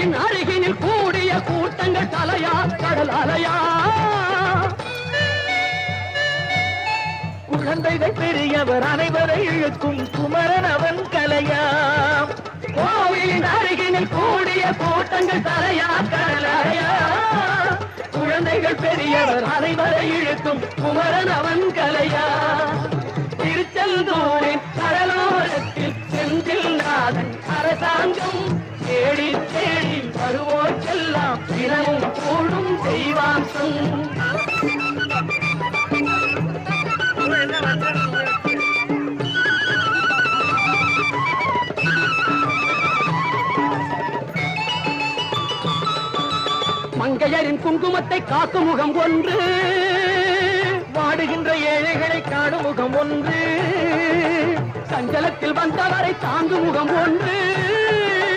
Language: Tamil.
கோவிலின் அருகினில் கூடிய கூட்டங்கள் தலையா கடல் அலையா குழந்தைகள் பெரியவர் அனைவரை இழுக்கும் குமரன் அவன் கலையா கோவிலின் அருகினில் கூடிய கூட்டங்கள் தலையா கடல் அலையா குழந்தைகள் பெரியவர் அனைவரை இழுக்கும் குமரன் அவன் கலையா திருச்செந்தூரின் கடலோரத்தில் செந்தில் நாதன் அரசாங்கம் தேடி தேடி வருவோர்க்கெல்லாம் தினமும் கூடும் தெய்வாம்சம் மங்கையரின் குங்குமத்தை காக்கும் முகம் ஒன்று வாடுகின்ற ஏழைகளை காடும் முகம் ஒன்று சஞ்சலத்தில் வந்தவரை தாங்கும் முகம் ஒன்று